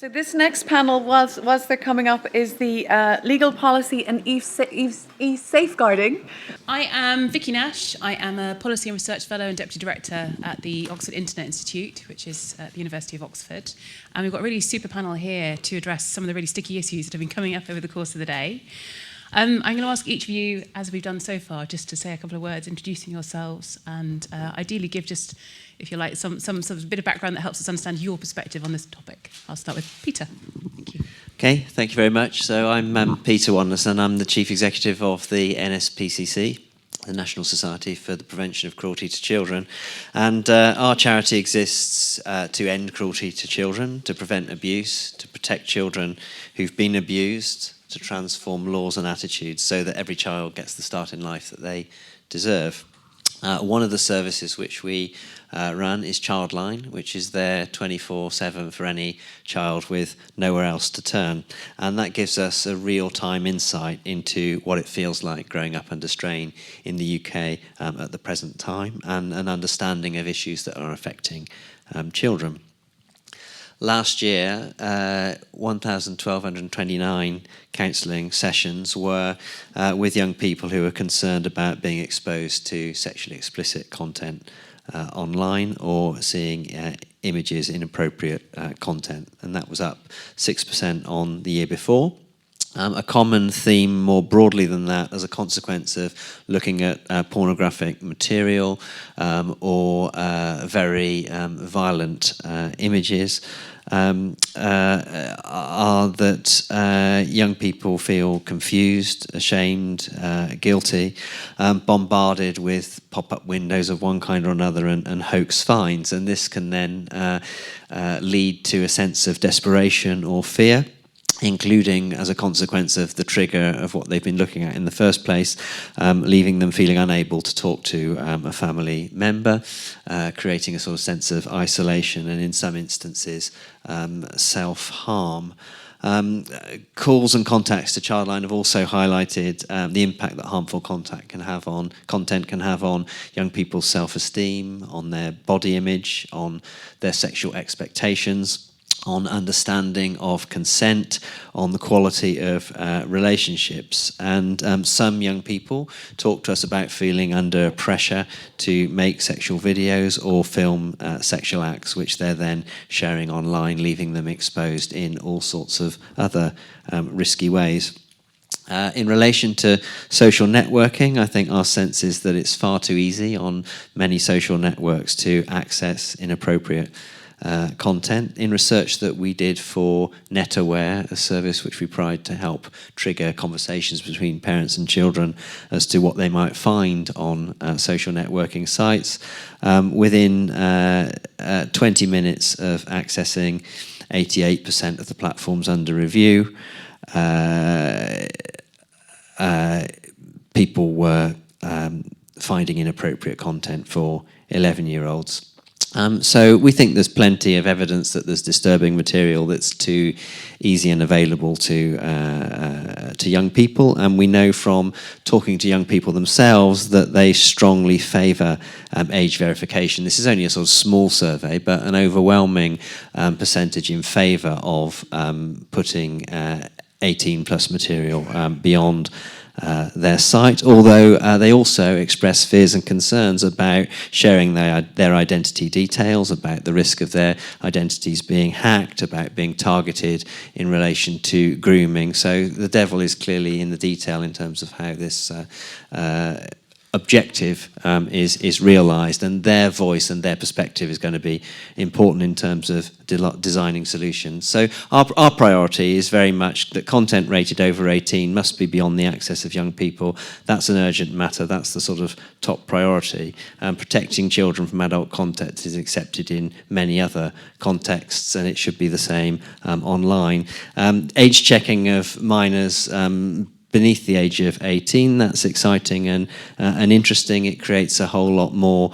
So this next panel, whilst they're coming up, is the legal policy and e-safeguarding. I am Vicky Nash. I am a Policy and Research Fellow and Deputy Director at the Oxford Internet Institute, which is at the University of Oxford. And we've got a really super panel here to address some of the really sticky issues that have been coming up over the course of the day. I'm going to ask each of you, as we've done so far, just to say a couple of words, introducing yourselves, and ideally give just, if you like, some sort of bit of background that helps us understand your perspective on this topic. I'll start with Peter. Thank you. Okay, thank you very much. So I'm Peter Wanless, and I'm the Chief Executive of the NSPCC, the National Society for the Prevention of Cruelty to Children. And our charity exists to end cruelty to children, to prevent abuse, to protect children who've been abused, to transform laws and attitudes so that every child gets the start in life that they deserve. One of the services which we run is Childline, which is there 24/7 for any child with nowhere else to turn. And that gives us a real-time insight into what it feels like growing up under strain in the UK at the present time, and an understanding of issues that are affecting children. Last year, 1,229 counselling sessions were with young people who were concerned about being exposed to sexually explicit content online or seeing images, inappropriate content, and that was up 6% on the year before. A common theme more broadly than that, as a consequence of looking at pornographic material or very violent images, are that young people feel confused, ashamed, guilty, bombarded with pop-up windows of one kind or another and hoax finds, and this can then lead to a sense of desperation or fear, including as a consequence of the trigger of what they've been looking at in the first place, leaving them feeling unable to talk to a family member, creating a sort of sense of isolation and, in some instances, self-harm. Calls and contacts to Childline have also highlighted the impact that harmful content can have on young people's self-esteem, on their body image, on their sexual expectations, on understanding of consent, on the quality of relationships. And some young people talk to us about feeling under pressure to make sexual videos or film sexual acts, which they're then sharing online, leaving them exposed in all sorts of other risky ways. In relation to social networking, I think our sense is that it's far too easy on many social networks to access inappropriate content. In research that we did for NetAware, a service which we pride to help trigger conversations between parents and children as to what they might find on social networking sites, within 20 minutes of accessing 88% of the platforms under review, people were finding inappropriate content for 11-year-olds. So we think there's plenty of evidence that there's disturbing material that's too easy and available to young people, and we know from talking to young people themselves that they strongly favour age verification. This is only a sort of small survey, but an overwhelming percentage in favour of putting 18+ material beyond their site, although they also express fears and concerns about sharing their identity details, about the risk of their identities being hacked, about being targeted in relation to grooming. So the devil is clearly in the detail in terms of how this objective is realised, and their voice and their perspective is going to be important in terms of designing solutions. So our priority is very much that content rated over 18 must be beyond the access of young people. That's an urgent matter. That's the sort of top priority. Protecting children from adult content is accepted in many other contexts, and it should be the same online. Age checking of minors beneath the age of 18, that's exciting and interesting. It creates a whole lot more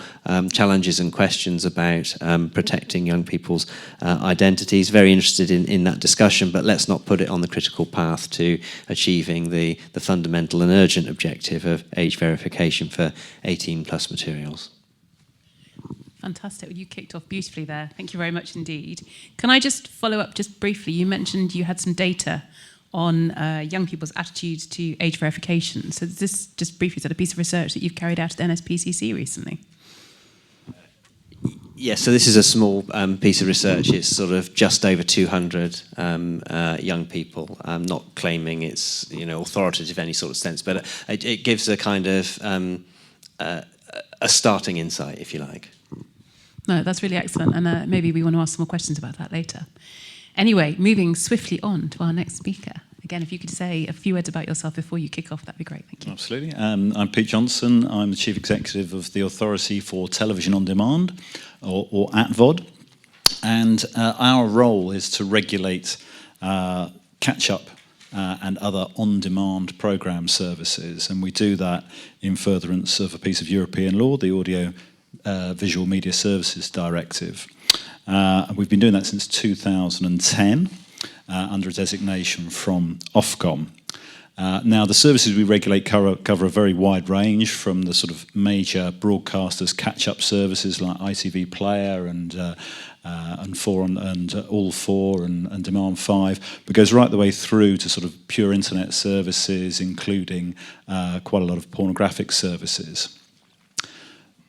challenges and questions about protecting young people's identities. Very interested in that discussion, but let's not put it on the critical path to achieving the fundamental and urgent objective of age verification for 18+ materials. Fantastic. Well, you kicked off beautifully there. Thank you very much indeed. Can I just follow up just briefly? You mentioned you had some data on young people's attitudes to age verification. So this, just briefly, is that a piece of research that you've carried out at NSPCC recently? Yes, so this is a small piece of research. It's sort of just over 200 young people. I'm not claiming it's authoritative in any sort of sense, but it gives a kind of a starting insight, if you like. No, that's really excellent, and maybe we want to ask some more questions about that later. Anyway, moving swiftly on to our next speaker. Again, if you could say a few words about yourself before you kick off, that'd be great. Thank you. Absolutely. I'm Pete Johnson. I'm the Chief Executive of the Authority for Television on Demand, or ATVOD. And our role is to regulate catch-up and other on-demand programme services. And we do that in furtherance of a piece of European law, the Audio Visual Media Services Directive. We've been doing that since 2010. Under a designation from Ofcom. Now, the services we regulate cover a very wide range, from the sort of major broadcasters' catch-up services like ITV Player and All 4 and Demand 5, but goes right the way through to sort of pure internet services, including quite a lot of pornographic services.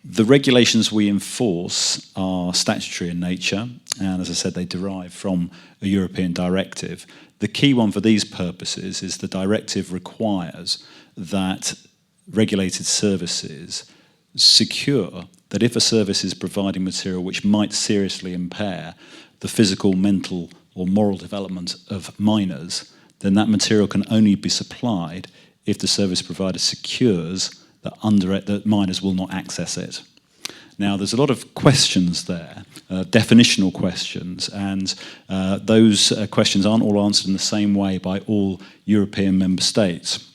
The regulations we enforce are statutory in nature, and as I said, they derive from a European directive. The key one for these purposes is the directive requires that regulated services secure that if a service is providing material which might seriously impair the physical, mental, or moral development of minors, then that material can only be supplied if the service provider secures that minors will not access it. Now, there's a lot of questions there, definitional questions, and those questions aren't all answered in the same way by all European member states.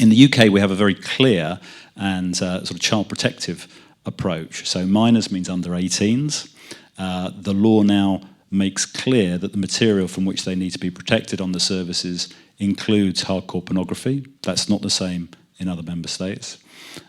In the UK, we have a very clear and sort of child protective approach. So minors means under 18s. The law now makes clear that the material from which they need to be protected on the services includes hardcore pornography. That's not the same in other member states.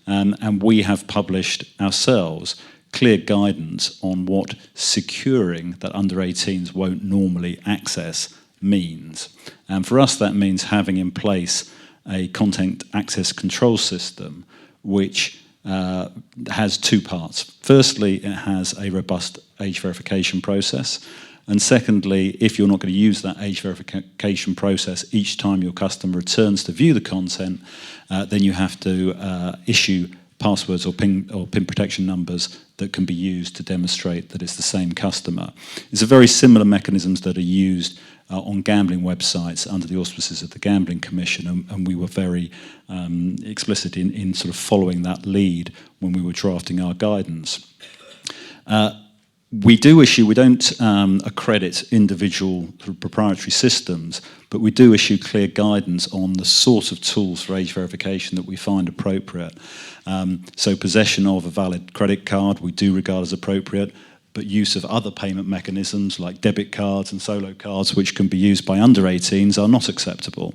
And we have published ourselves clear guidance on what securing that under 18s won't normally access means. And for us, that means having in place a content access control system which has two parts. Firstly, it has a robust age verification process. And secondly, if you're not going to use that age verification process each time your customer returns to view the content, then you have to issue passwords or PIN protection numbers that can be used to demonstrate that it's the same customer. It's a very similar mechanisms that are used on gambling websites under the auspices of the Gambling Commission, and we were very explicit in sort of following that lead when we were drafting our guidance. We don't accredit individual sort of proprietary systems, but we do issue clear guidance on the sort of tools for age verification that we find appropriate. So possession of a valid credit card we do regard as appropriate, but use of other payment mechanisms like debit cards and solo cards, which can be used by under 18s, are not acceptable.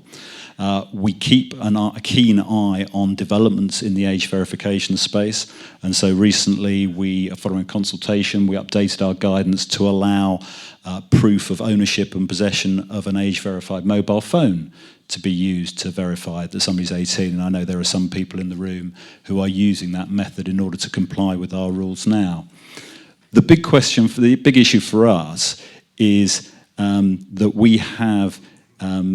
We keep a keen eye on developments in the age verification space, and so recently, following a consultation, we updated our guidance to allow proof of ownership and possession of an age-verified mobile phone to be used to verify that somebody's 18, and I know there are some people in the room who are using that method in order to comply with our rules now. The big issue for us is that we have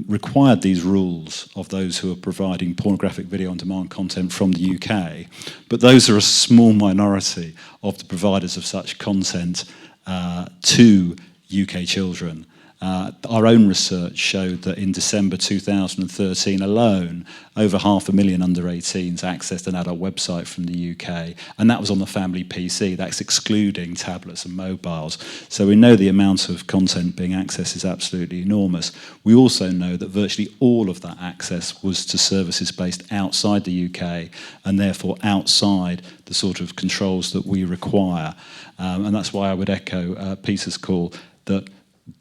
required these rules of those who are providing pornographic video on demand content from the UK, but those are a small minority of the providers of such content to UK children. Our own research showed that in December 2013 alone, over 500,000 under 18s accessed an adult website from the UK, and that was on the family PC. That's excluding tablets and mobiles. So we know the amount of content being accessed is absolutely enormous. We also know that virtually all of that access was to services based outside the UK, and therefore outside the sort of controls that we require. And that's why I would echo Peter's call that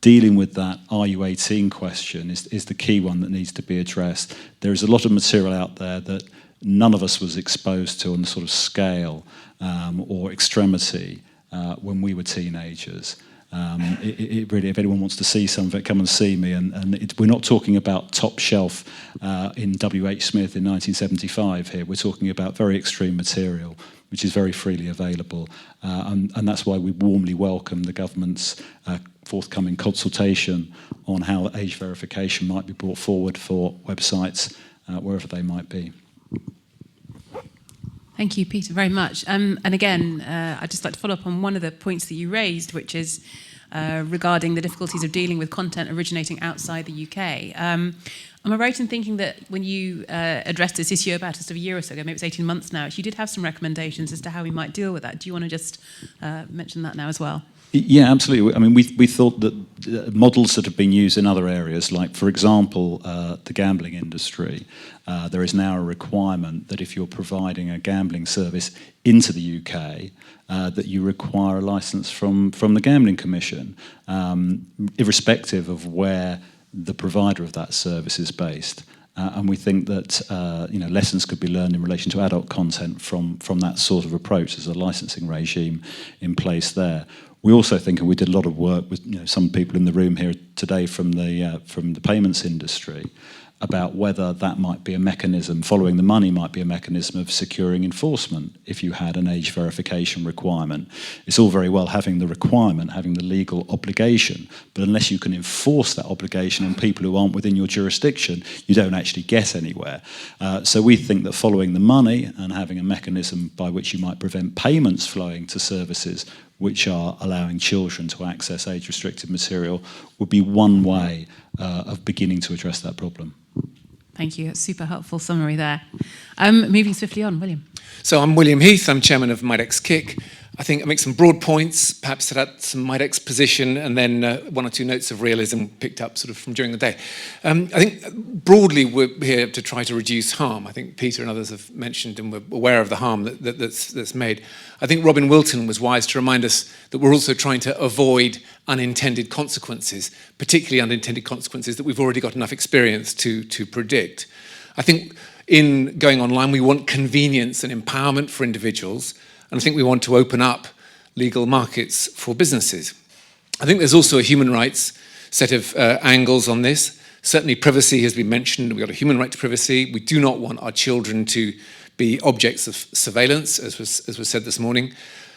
dealing with that "Are you 18?" question is the key one that needs to be addressed. There is a lot of material out there that none of us was exposed to on the sort of scale or extremity when we were teenagers. It really, if anyone wants to see some of it, come and see me. We're not talking about top shelf in W.H. Smith in 1975 here. We're talking about very extreme material, which is very freely available. And that's why we warmly welcome the government's forthcoming consultation on how age verification might be brought forward for websites, wherever they might be. Thank you, Peter, very much. And again, I'd just like to follow up on one of the points that you raised, which is regarding the difficulties of dealing with content originating outside the UK. Am I right in thinking that when you addressed this issue about just a year or so ago, maybe it's 18 months now, you did have some recommendations as to how we might deal with that? Do you want to just mention that now as well? Yeah, absolutely. I mean, we thought that models that have been used in other areas, like, for example, the gambling industry, there is now a requirement that if you're providing a gambling service into the UK, that you require a licence from the Gambling Commission, irrespective of where the provider of that service is based. And we think that lessons could be learned in relation to adult content from that sort of approach. There's a licensing regime in place there. We also think, and we did a lot of work with some people in the room here today from the payments industry, about whether that might be a mechanism, following the money might be a mechanism of securing enforcement if you had an age verification requirement. It's all very well having the requirement, having the legal obligation, but unless you can enforce that obligation on people who aren't within your jurisdiction, you don't actually get anywhere. So we think that following the money and having a mechanism by which you might prevent payments flowing to services which are allowing children to access age-restricted material would be one way of beginning to address that problem. Thank you. That's super helpful summary there. Moving swiftly on, William. So I'm William Heath. I'm chairman of Midex Kick. I think I make some broad points, perhaps set out some Midex position, and then one or two notes of realism picked up sort of from during the day. I think broadly we're here to try to reduce harm. I think Peter and others have mentioned, and we're aware of the harm that's made. I think Robin Wilton was wise to remind us that we're also trying to avoid unintended consequences, particularly unintended consequences that we've already got enough experience to predict. I think in going online, we want convenience and empowerment for individuals, and I think we want to open up legal markets for businesses. I think there's also a human rights set of angles on this. Certainly privacy has been mentioned. We've got a human right to privacy. We do not want our children to be objects of surveillance, as was said this morning.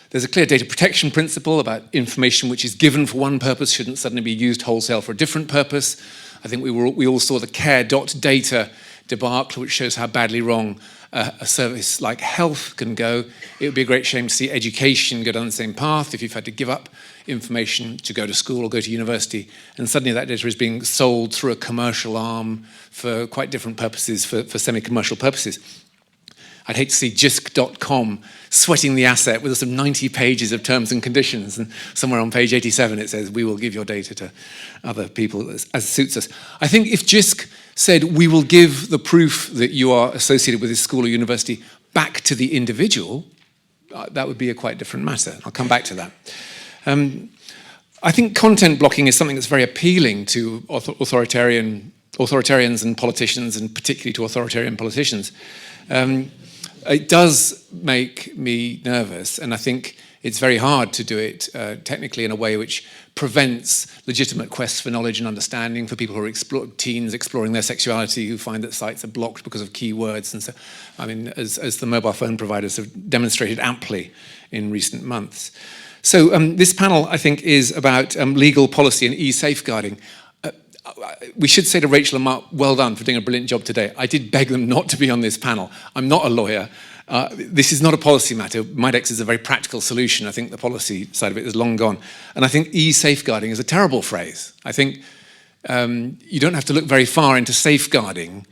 There's a clear data protection principle about information which is given for one purpose shouldn't suddenly be used wholesale for a different purpose. I think we all saw the care.data debacle, which shows how badly wrong a service like health can go. It would be a great shame to see education go down the same path if you've had to give up information to go to school or go to university, and suddenly that data is being sold through a commercial arm for quite different purposes, for semi-commercial purposes. I'd hate to see JISC.com sweating the asset with some 90 pages of terms and conditions, and somewhere on page 87 it says, we will give your data to other people as suits us. I think if JISC said, we will give the proof that you are associated with this school or university back to the individual, that would be a quite different matter. I'll come back to that. I think content blocking is something that's very appealing to authoritarians and politicians, and particularly to authoritarian politicians. It does make me nervous, and I think it's very hard to do it technically in a way which prevents legitimate quests for knowledge and understanding for people who are teens exploring their sexuality, who find that sites are blocked because of keywords. And so, I mean, as the mobile phone providers have demonstrated amply in recent months. So this panel, I think, is about legal policy and e-safeguarding. We should say to Rachel and Mark, well done for doing a brilliant job today. I did beg them not to be on this panel. I'm not a lawyer. This is not a policy matter. Midex is a very practical solution. I think the policy side of it is long gone. And I think e-safeguarding is a terrible phrase. I think you don't have to look very far into safeguarding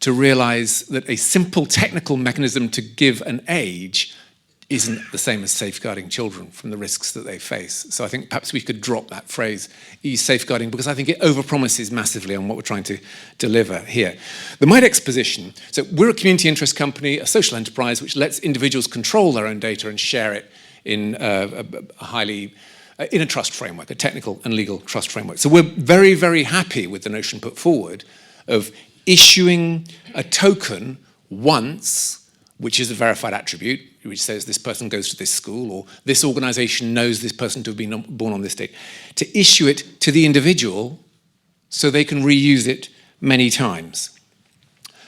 to realize that a simple technical mechanism to give an age isn't the same as safeguarding children from the risks that they face. So I think perhaps we could drop that phrase, e-safeguarding, because I think it overpromises massively on what we're trying to deliver here. The Midex position, so we're a community interest company, a social enterprise, which lets individuals control their own data and share it in in a trust framework, a technical and legal trust framework. So we're very, very happy with the notion put forward of issuing a token once, which is a verified attribute. which says this person goes to this school, or this organisation knows this person to have been born on this date, to issue it to the individual so they can reuse it many times.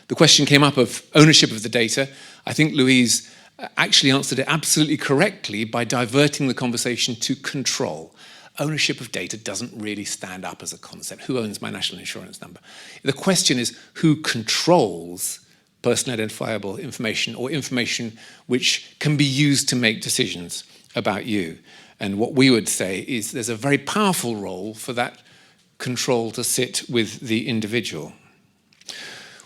The question came up of ownership of the data. I think Louise actually answered it absolutely correctly by diverting the conversation to control. Ownership of data doesn't really stand up as a concept. Who owns my national insurance number? The question is who controls personally identifiable information, or information which can be used to make decisions about you. And what we would say is there's a very powerful role for that control to sit with the individual.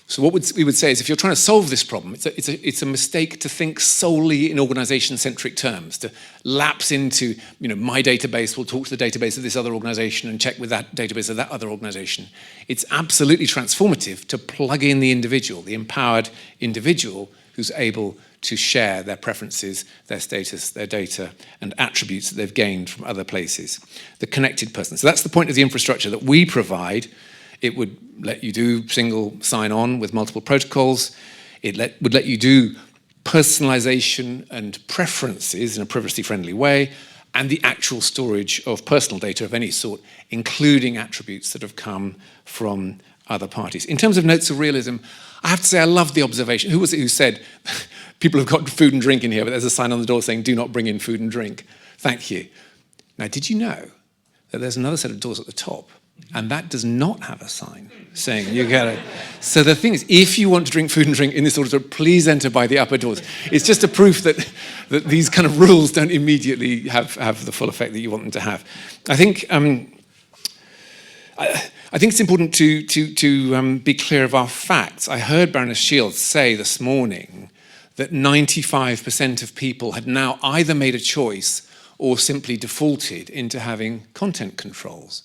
So what we would say is, if you're trying to solve this problem, it's a mistake to think solely in organisation-centric terms, to lapse into, my database will talk to the database of this other organisation and check with that database of that other organisation. It's absolutely transformative to plug in the individual, the empowered individual who's able to share their preferences, their status, their data, and attributes that they've gained from other places. The connected person. So that's the point of the infrastructure that we provide. It would let you do single sign-on with multiple protocols. It would let you do personalization and preferences in a privacy-friendly way, and the actual storage of personal data of any sort, including attributes that have come from other parties. In terms of notes of realism, I have to say I love the observation. Who was it who said, people have got food and drink in here, but there's a sign on the door saying, do not bring in food and drink. Thank you. Now, did you know that there's another set of doors at the top, and that does not have a sign saying you get it? So the thing is, if you want to drink food and drink in this order, please enter by the upper doors. It's just a proof that these kind of rules don't immediately have the full effect that you want them to have. I think it's important to be clear of our facts. I heard Baroness Shields say this morning that 95% of people had now either made a choice or simply defaulted into having content controls.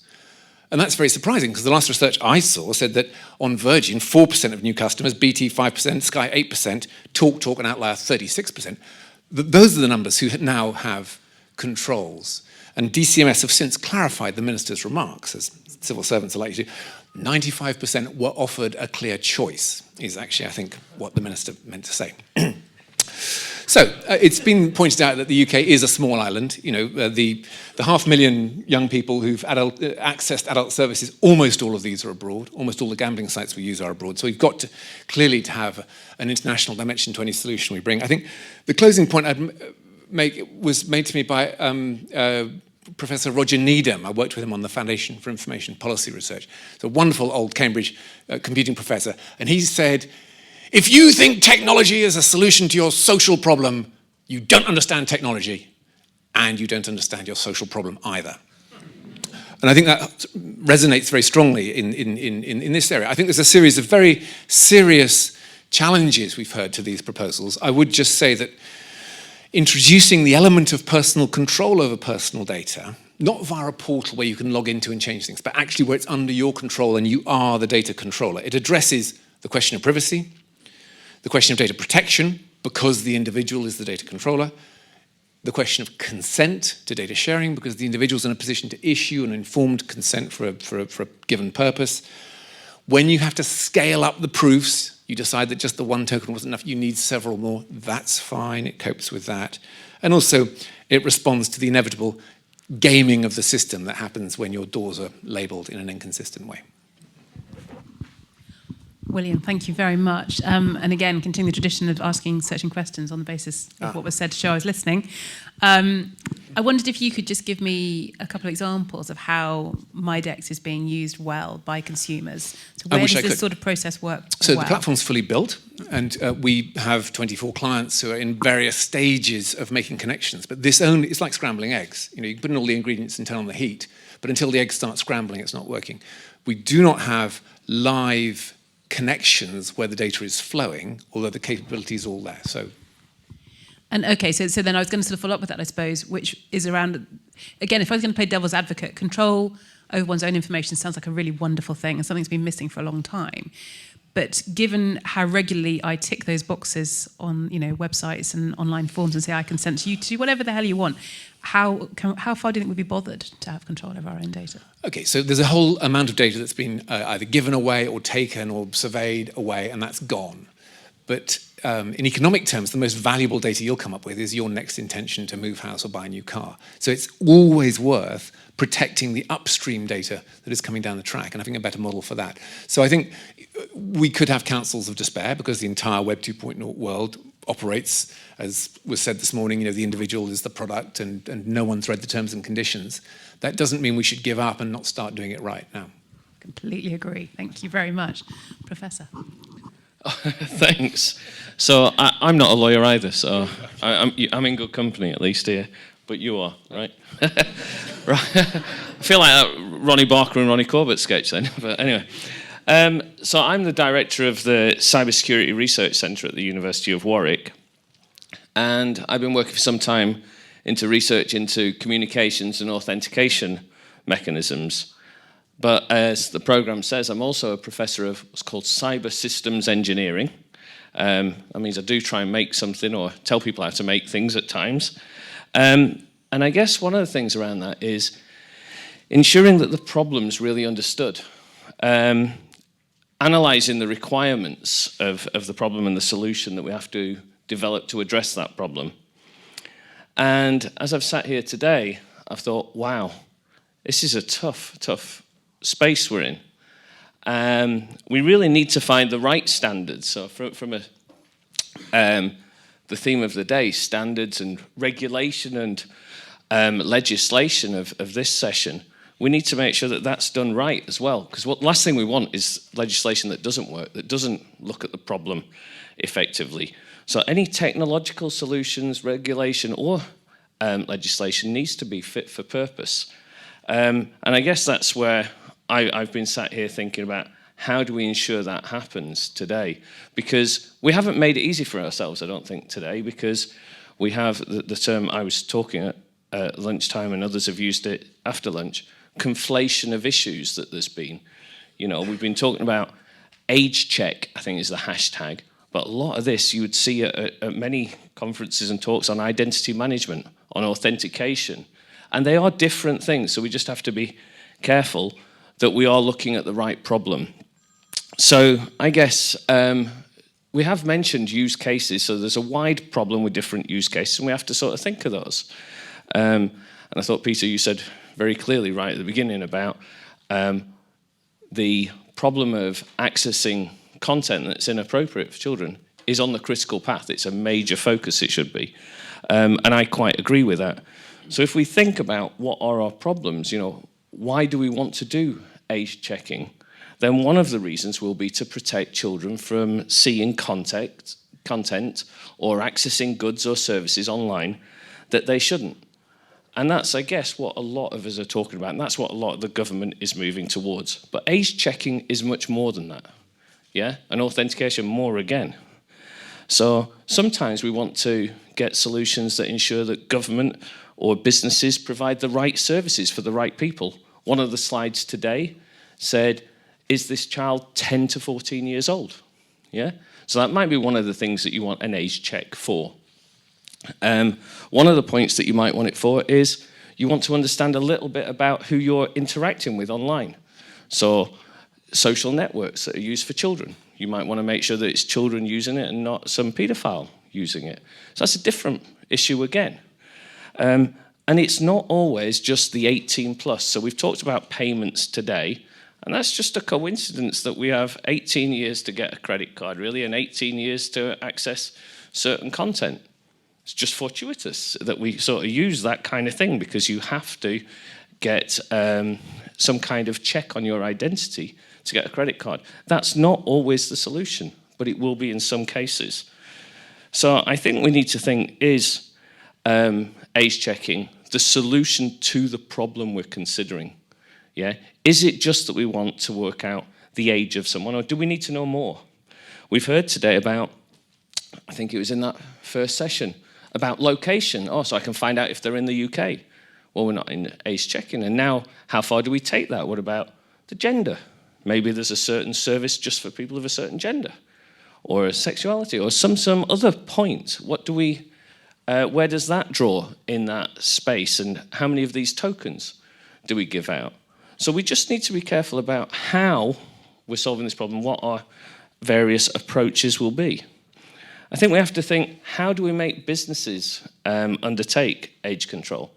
And that's very surprising, because the last research I saw said that on Virgin, 4% of new customers, BT 5%, Sky 8%, TalkTalk and Outlier 36%. Those are the numbers who now have controls. And DCMS have since clarified the minister's remarks, as civil servants are likely to. 95% were offered a clear choice, is actually, I think, what the minister meant to say. So it's been pointed out that the UK is a small island. The 500,000 young people who've accessed adult services, almost all of these are abroad. Almost all the gambling sites we use are abroad. So we've got to clearly to have an international dimension to any solution we bring. I think the closing point I'd make was made to me by Professor Roger Needham. I worked with him on the Foundation for Information Policy Research. It's a wonderful old Cambridge computing professor. And he said, if you think technology is a solution to your social problem, you don't understand technology, and you don't understand your social problem either. And I think that resonates very strongly in this area. I think there's a series of very serious challenges we've heard to these proposals. I would just say that introducing the element of personal control over personal data, not via a portal where you can log into and change things, but actually where it's under your control and you are the data controller. It addresses the question of privacy, the question of data protection, because the individual is the data controller, the question of consent to data sharing, because the individual is in a position to issue an informed consent for a given purpose. When you have to scale up the proofs, you decide that just the one token wasn't enough, you need several more, that's fine, it copes with that. And also, it responds to the inevitable gaming of the system that happens when your doors are labelled in an inconsistent way. William, thank you very much. And again, continue the tradition of asking searching questions on the basis of what was said to show I was listening. I wondered if you could just give me a couple of examples of how MyDex is being used well by consumers. So where does this sort of process work So well? the platform's fully built, and we have 24 clients who are in various stages of making connections. But it's like scrambling eggs. You can put in all the ingredients and turn on the heat, but until the eggs start scrambling, it's not working. We do not have live connections where the data is flowing, although the capability is all there. And okay, so then I was going to sort of follow up with that, I suppose, which is around, again, if I was going to play devil's advocate, control over one's own information sounds like a really wonderful thing and something that's been missing for a long time. But given how regularly I tick those boxes on websites and online forms and say I consent to you to do whatever the hell you want, how far do you think we'd be bothered to have control over our own data? Okay, so there's a whole amount of data that's been either given away or taken or surveyed away, and that's gone. But in economic terms, the most valuable data you'll come up with is your next intention to move house or buy a new car. So it's always worth protecting the upstream data that is coming down the track and having a better model for that. So I think we could have councils of despair because the entire Web 2.0 world operates, as was said this morning, the individual is the product and no one's read the terms and conditions. That doesn't mean we should give up and not start doing it right now. Completely agree. Thank you very much. Professor. Thanks. So I'm not a lawyer either, so I'm in good company at least here, but you are, right? Right. I feel like that Ronnie Barker and Ronnie Corbett sketch then, but anyway. So I'm the director of the Cybersecurity Research Centre at the University of Warwick, and I've been working for some time into research into communications and authentication mechanisms. But as the programme says, I'm also a professor of what's called cyber systems engineering. That means I do try and make something or tell people how to make things at times. And I guess one of the things around that is ensuring that the problem's really understood. Analysing the requirements of the problem and the solution that we have to develop to address that problem. And as I've sat here today, I've thought, wow, this is a tough space we're in. We really need to find the right standards. So from the theme of the day, standards and regulation and legislation of this session, we need to make sure that that's done right as well. Because what last thing we want is legislation that doesn't work, that doesn't look at the problem effectively. So any technological solutions, regulation, or legislation needs to be fit for purpose. And I guess that's where I've been sat here thinking about how do we ensure that happens today? Because we haven't made it easy for ourselves, I don't think, today, because we have the term I was talking at lunchtime and others have used it after lunch, conflation of issues that there's been. We've been talking about age check, I think is the hashtag, but a lot of this you would see at many conferences and talks on identity management, on authentication, and they are different things, so we just have to be careful that we are looking at the right problem. So I guess we have mentioned use cases, so there's a wide problem with different use cases, and we have to sort of think of those. And I thought, Peter, you said very clearly right at the beginning about the problem of accessing content that's inappropriate for children is on the critical path. It's a major focus, it should be. And I quite agree with that. So if we think about what are our problems, why do we want to do age checking? Then one of the reasons will be to protect children from seeing content or accessing goods or services online that they shouldn't. And that's, I guess, what a lot of us are talking about, and that's what a lot of the government is moving towards. But age checking is much more than that, yeah? And authentication more again. So sometimes we want to get solutions that ensure that government or businesses provide the right services for the right people. One of the slides today said, is this child 10 to 14 years old? Yeah? So that might be one of the things that you want an age check for. One of the points that you might want it for is you want to understand a little bit about who you're interacting with online. So social networks that are used for children. You might want to make sure that it's children using it and not some paedophile using it. So that's a different issue again. And it's not always just the 18 plus. So we've talked about payments today, and that's just a coincidence that we have 18 years to get a credit card, really, and 18 years to access certain content. It's just fortuitous that we sort of use that kind of thing because you have to get some kind of check on your identity to get a credit card. That's not always the solution, but it will be in some cases. So I think we need to think, is age checking the solution to the problem we're considering? Yeah? Is it just that we want to work out the age of someone, or do we need to know more? We've heard today about, I think it was in that first session, about location. Oh, so I can find out if they're in the UK. Well, we're not in age checking. And now, how far do we take that? What about the gender? Maybe there's a certain service just for people of a certain gender, or a sexuality, or some other point. What do we, where does that draw in that space? And how many of these tokens do we give out? So we just need to be careful about how we're solving this problem, what our various approaches will be. I think we have to think, how do we make businesses undertake age control,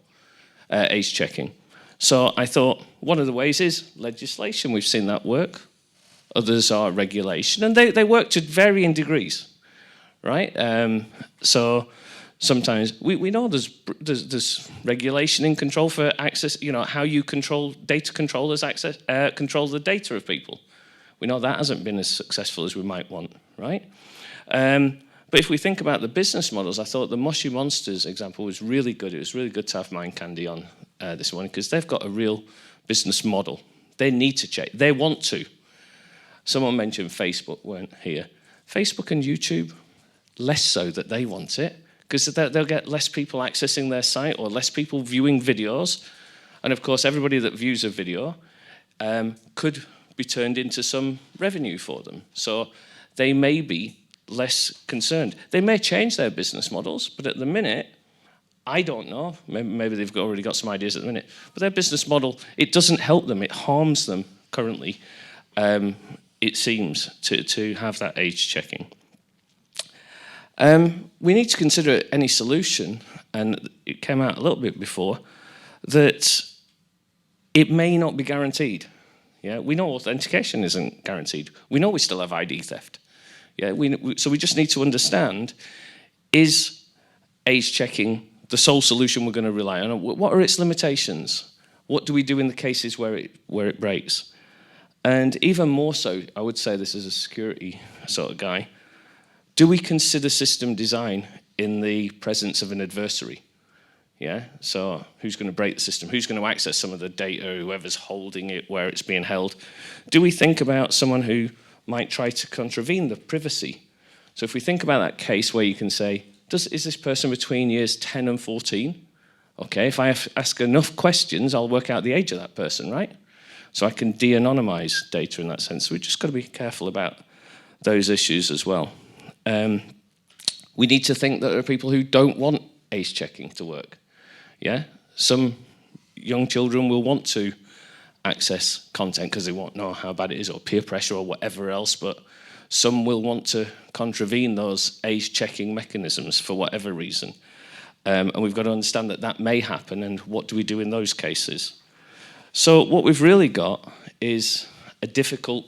age checking? So I thought one of the ways is legislation. We've seen that work. Others are regulation, and they work to varying degrees, right? So sometimes we know there's regulation in control for access, how you control data controllers control the data of people. We know that hasn't been as successful as we might want, right? But if we think about the business models, I thought the Moshi Monsters example was really good. It was really good to have Mind Candy on this morning, because they've got a real business model. They need to check. They want to. Someone mentioned Facebook weren't here. Facebook and YouTube, less so that they want it, because they'll get less people accessing their site or less people viewing videos. And of course, everybody that views a video could be turned into some revenue for them. So they may be less concerned. They may change their business models, but at the minute, I don't know, maybe they've already got some ideas at the minute, but their business model, it doesn't help them, it harms them currently, it seems, to have that age checking. We need to consider any solution, and it came out a little bit before, that it may not be guaranteed. Yeah, we know authentication isn't guaranteed. We know we still have ID theft. Yeah, so we just need to understand, is age checking the sole solution we're going to rely on? What are its limitations? What do we do in the cases where it breaks? And even more so, I would say this as a security sort of guy, do we consider system design in the presence of an adversary? Yeah, so who's going to break the system? Who's going to access some of the data, whoever's holding it, where it's being held? Do we think about someone who might try to contravene the privacy? So if we think about that case where you can say, is this person between years 10 and 14? Okay, if I ask enough questions, I'll work out the age of that person, right? So I can de-anonymize data in that sense. So we've just got to be careful about those issues as well. We need to think that there are people who don't want age checking to work. Yeah, some young children will want to access content because they won't know how bad it is, or peer pressure or whatever else, but some will want to contravene those age checking mechanisms for whatever reason. And we've got to understand that that may happen, and what do we do in those cases? So what we've really got is a difficult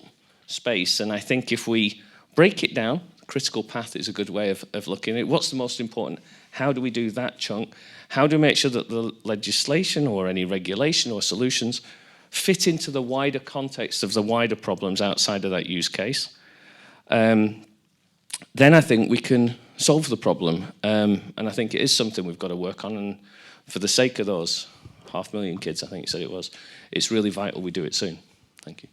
space, and I think if we break it down, critical path is a good way of looking at it. What's the most important? How do we do that chunk? How do we make sure that the legislation or any regulation or solutions fit into the wider context of the wider problems outside of that use case? Then I think we can solve the problem. And I think it is something we've got to work on. And for the sake of those 500,000 kids, I think you said it was, it's really vital we do it soon. Thank you.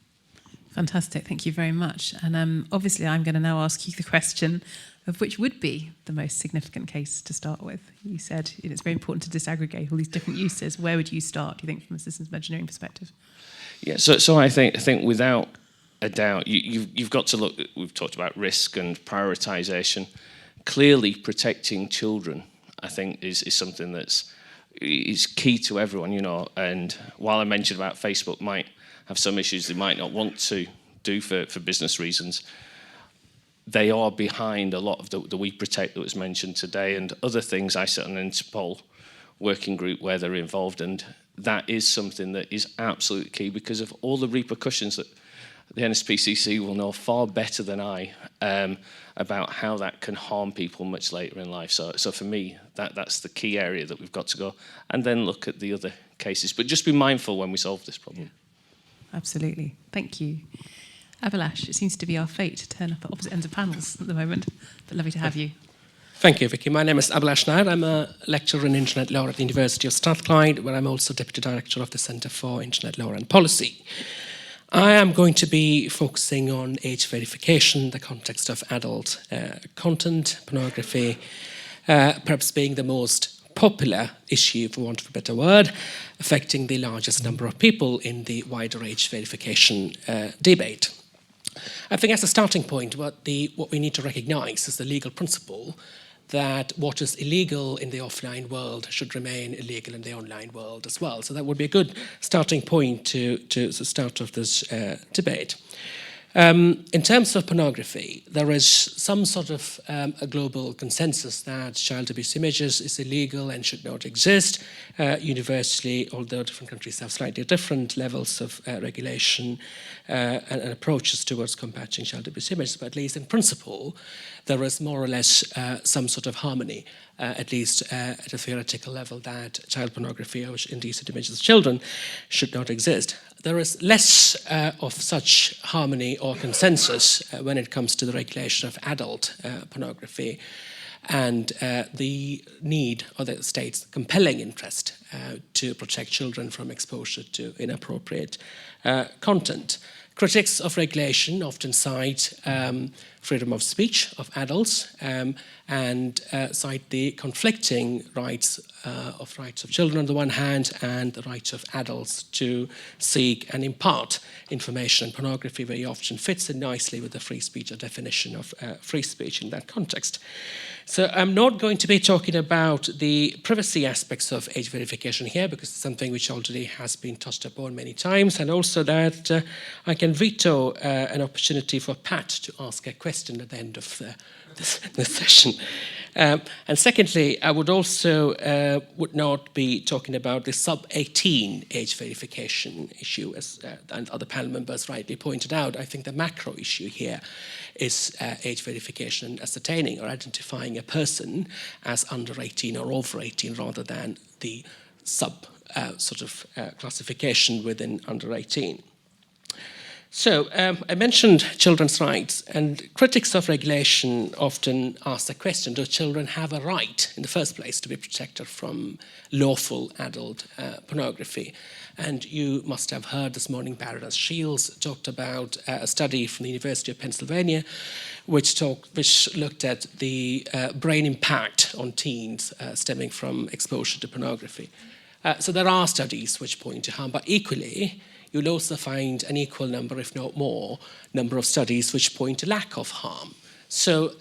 Fantastic, thank you very much. And obviously I'm going to now ask you the question of which would be the most significant case to start with. You said it's very important to disaggregate all these different uses. Where would you start, do you think, from a systems engineering perspective? Yeah, so I think without a doubt, you've got to look, we've talked about risk and prioritization. Clearly protecting children, I think, is something that's key to everyone, and while I mentioned about Facebook might have some issues they might not want to do for business reasons, they are behind a lot of the We Protect that was mentioned today, and other things. I sit on an Interpol working group where they're involved, and that is something that is absolutely key because of all the repercussions that the NSPCC will know far better than I about how that can harm people much later in life. So for me, that's the key area that we've got to go, and then look at the other cases. But just be mindful when we solve this problem. Yeah. Absolutely. Thank you. Abhilash, it seems to be our fate to turn up at opposite ends of panels at the moment, but lovely to have you. Thank you, Vicky. My name is Abhilash Nair. I'm a lecturer in Internet Law at the University of Strathclyde, where I'm also Deputy Director of the Centre for Internet Law and Policy. I am going to be focusing on age verification, the context of adult content, pornography, perhaps being the most popular issue, for want of a better word, affecting the largest number of people in the wider age verification debate. I think as a starting point, what we need to recognise is the legal principle that what is illegal in the offline world should remain illegal in the online world as well. So that would be a good starting point to start off this debate. In terms of pornography, there is some sort of a global consensus that child abuse images is illegal and should not exist. Universally, although different countries have slightly different levels of regulation and approaches towards combating child abuse images, but at least in principle, there is more or less some sort of harmony, at least at a theoretical level, that child pornography or indecent images of children should not exist. There is less of such harmony or consensus when it comes to the regulation of adult pornography and the need, or the state's compelling interest, to protect children from exposure to inappropriate content. Critics of regulation often cite freedom of speech of adults and cite the conflicting rights of children on the one hand and the rights of adults to seek and impart information. And pornography very often fits in nicely with the free speech or definition of free speech in that context. So I'm not going to be talking about the privacy aspects of age verification here, because it's something which already has been touched upon many times, and also that I can veto an opportunity for Pat to ask a question at the end of the session. And secondly, I would also would not be talking about the sub-18 age verification issue, as and other panel members rightly pointed out. I think the macro issue here is age verification, ascertaining or identifying a person as under 18 or over 18, rather than the sub classification within under 18. So I mentioned children's rights, and critics of regulation often ask the question, do children have a right in the first place to be protected from lawful adult pornography? And you must have heard this morning Paradise Shields talked about a study from the University of Pennsylvania which looked at the brain impact on teens stemming from exposure to pornography. So there are studies which point to harm, but equally, you'll also find an equal number, if not more, number of studies which point to lack of harm. So,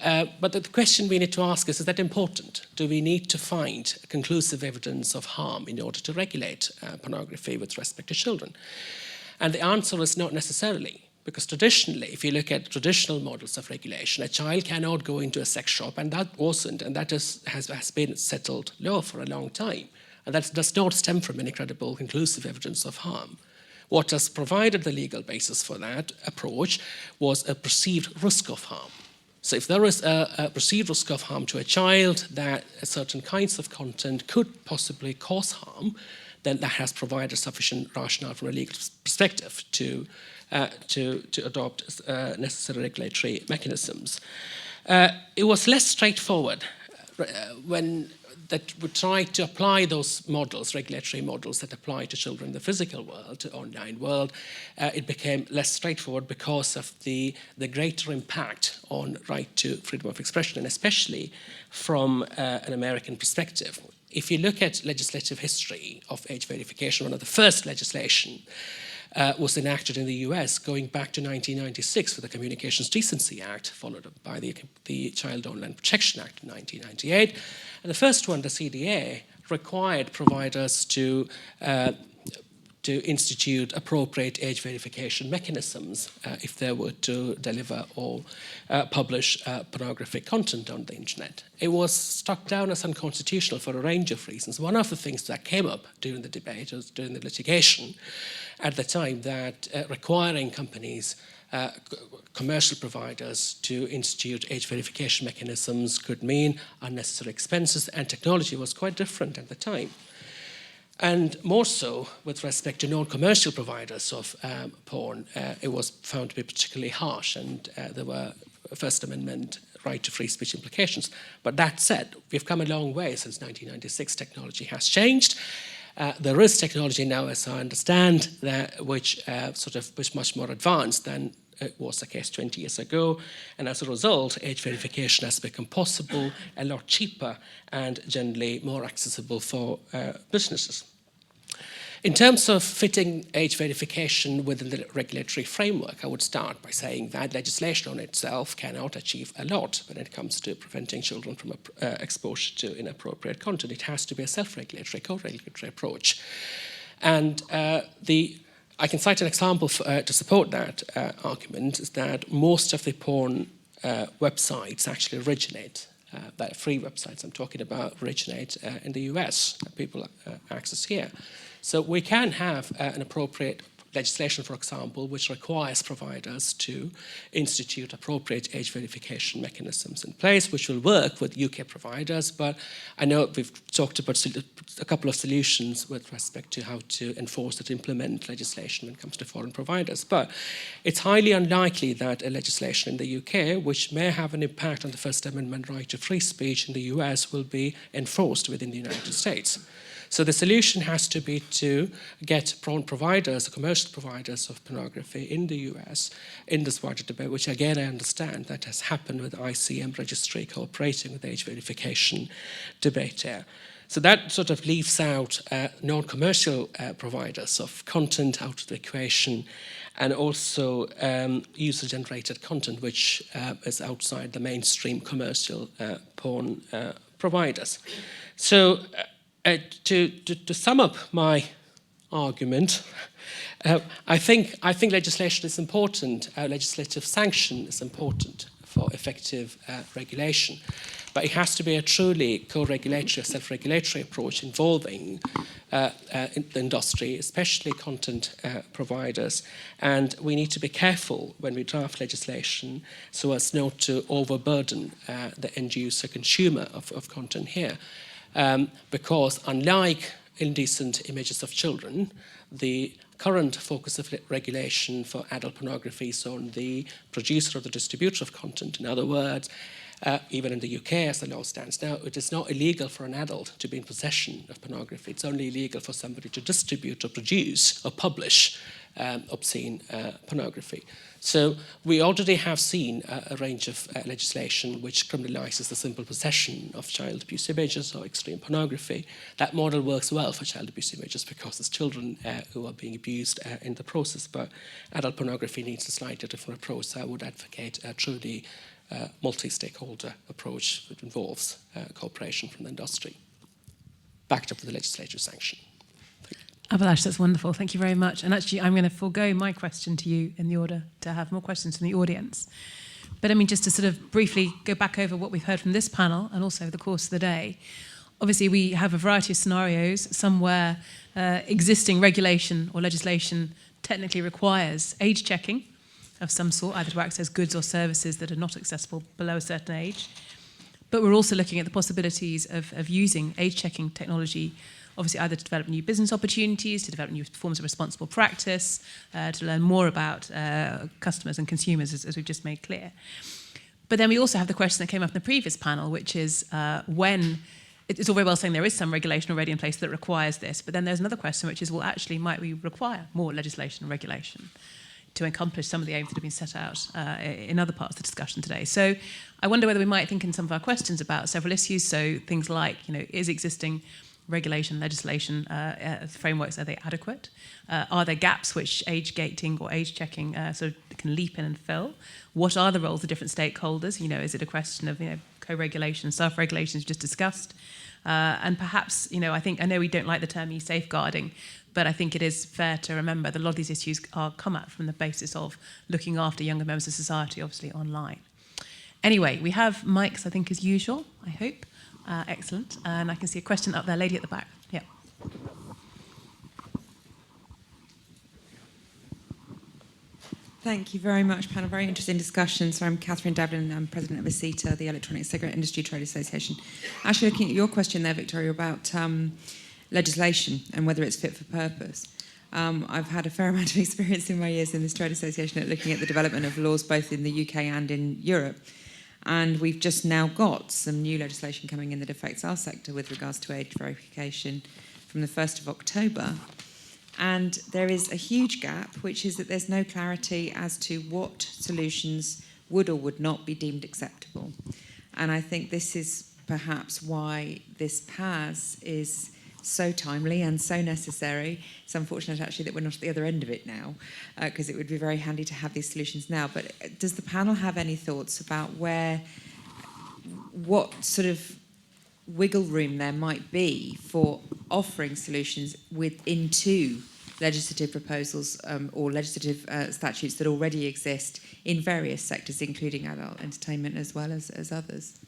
but the question we need to ask is that important? Do we need to find conclusive evidence of harm in order to regulate pornography with respect to children? And the answer is not necessarily, because traditionally, if you look at traditional models of regulation, a child cannot go into a sex shop, and that has been settled law for a long time. And that does not stem from any credible conclusive evidence of harm. What has provided the legal basis for that approach was a perceived risk of harm. So if there is a perceived risk of harm to a child that certain kinds of content could possibly cause harm, then that has provided sufficient rationale from a legal perspective to adopt necessary regulatory mechanisms. It was less straightforward when that would try to apply those models, regulatory models that apply to children in the physical world, to online world. It became less straightforward because of the greater impact on right to freedom of expression, and especially from an American perspective. If you look at legislative history of age verification, one of the first legislation was enacted in the US going back to 1996 with the Communications Decency Act, followed by the Child Online Protection Act in 1998. And the first one, the CDA, required providers to institute appropriate age verification mechanisms if they were to deliver or publish pornographic content on the internet. It was struck down as unconstitutional for a range of reasons. One of the things that came up during the debate, or during the litigation at the time, that requiring companies, commercial providers, to institute age verification mechanisms could mean unnecessary expenses, and technology was quite different at the time. And more so with respect to non-commercial providers of porn, it was found to be particularly harsh, and there were First Amendment right to free speech implications. But that said, we've come a long way since 1996. Technology has changed. There is technology now, as I understand, which is much more advanced than it was the case 20 years ago. And as a result, age verification has become possible, a lot cheaper, and generally more accessible for businesses. In terms of fitting age verification within the regulatory framework, I would start by saying that legislation on itself cannot achieve a lot when it comes to preventing children from exposure to inappropriate content. It has to be a self-regulatory, co-regulatory approach. And the I can cite an example to support that argument, is that most of the porn websites actually originate, that free websites I'm talking about, originate in the US, that people access here. So we can have an appropriate legislation, for example, which requires providers to institute appropriate age verification mechanisms in place, which will work with UK providers. But I know we've talked about a couple of solutions with respect to how to enforce and implement legislation when it comes to foreign providers. But it's highly unlikely that a legislation in the UK, which may have an impact on the First Amendment right to free speech in the US, will be enforced within the United States. So the solution has to be to get porn providers, commercial providers of pornography in the US in this wider debate, which again I understand that has happened with ICM registry cooperating with age verification debate here. So that sort of leaves out non-commercial providers of content out of the equation, and also user-generated content, which is outside the mainstream commercial porn providers. So to sum up my argument, I think legislation is important. Legislative sanction is important for effective regulation, but it has to be a truly co-regulatory, self-regulatory approach involving the industry, especially content providers. And we need to be careful when we draft legislation so as not to overburden the end user consumer of content here. Because unlike indecent images of children, the current focus of regulation for adult pornography is on the producer or the distributor of content. In other words, even in the UK, as the law stands now, it is not illegal for an adult to be in possession of pornography. It's only illegal for somebody to distribute or produce or publish obscene pornography. So we already have seen a range of legislation which criminalises the simple possession of child abuse images or extreme pornography. That model works well for child abuse images because it's children who are being abused in the process, but adult pornography needs a slightly different approach. So I would advocate a truly multi-stakeholder approach that involves cooperation from the industry, backed up with the legislative sanction. Abhilash, that's wonderful. Thank you very much. And actually, I'm going to forego my question to you in the order to have more questions from the audience. But I mean, just to sort of briefly go back over what we've heard from this panel and also the course of the day. Obviously, we have a variety of scenarios, some where existing regulation or legislation technically requires age checking of some sort, either to access goods or services that are not accessible below a certain age. But we're also looking at the possibilities of using age checking technology, obviously either to develop new business opportunities, to develop new forms of responsible practice, to learn more about customers and consumers, as we've just made clear. But then we also have the question that came up in the previous panel, which is when, it's all very well saying there is some regulation already in place that requires this, but then there's another question, which is, well, actually, might we require more legislation and regulation to accomplish some of the aims that have been set out in other parts of the discussion today? So I wonder whether we might think in some of our questions about several issues, so things like, is existing regulation, legislation, frameworks, are they adequate? Are there gaps which age gating or age checking sort of can leap in and fill? What are the roles of different stakeholders? Is it a question of co-regulation, self-regulation, as just discussed? And perhaps, I know we don't like the term e-safeguarding, but I think it is fair to remember that a lot of these issues come at from the basis of looking after younger members of society, obviously online. Anyway, we have mics, I think, as usual, I hope. Excellent. And I can see a question up there, lady at the back. Yeah. Thank you very much, panel. Very interesting discussion. So I'm Catherine Devlin. I'm president of ACITA, the Electronic Cigarette Industry Trade Association. Actually, looking at your question there, Victoria, about legislation and whether it's fit for purpose. I've had a fair amount of experience in my years in this trade association at looking at the development of laws both in the UK and in Europe. And we've just now got some new legislation coming in that affects our sector with regards to age verification from the 1st of October. And there is a huge gap, which is that there's no clarity as to what solutions would or would not be deemed acceptable. And I think this is perhaps why this PAS is so timely and so necessary. It's unfortunate actually that we're not at the other end of it now, because it would be very handy to have these solutions now. But does the panel have any thoughts about what sort of wiggle room there might be for offering solutions into legislative proposals or legislative statutes that already exist in various sectors, including adult entertainment as well as others.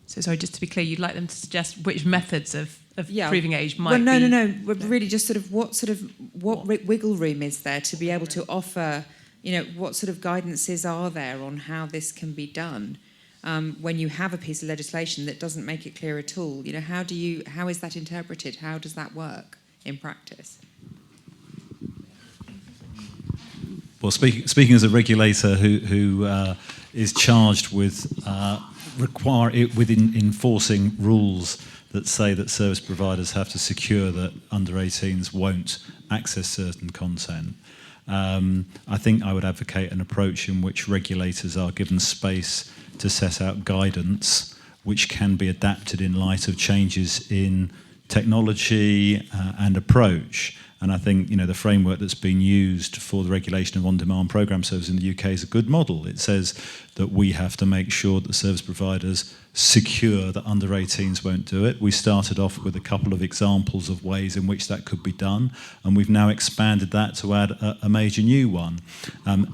So sorry, just to be clear, you'd like them to suggest which methods of proving age might well, no, be... no, no. Really, just what wiggle room is there to be able to offer? What sort of guidances are there on how this can be done when you have a piece of legislation that doesn't make it clear at all? How is that interpreted? How does that work in practice? Well, speaking as a regulator who is charged with enforcing rules that say that service providers have to secure that under 18s won't access certain content, I think I would advocate an approach in which regulators are given space to set out guidance which can be adapted in light of changes in technology and approach. And I think the framework that's been used for the regulation of on-demand programme service in the UK is a good model. It says that we have to make sure that service providers secure that under 18s won't do it. We started off with a couple of examples of ways in which that could be done, and we've now expanded that to add a major new one. And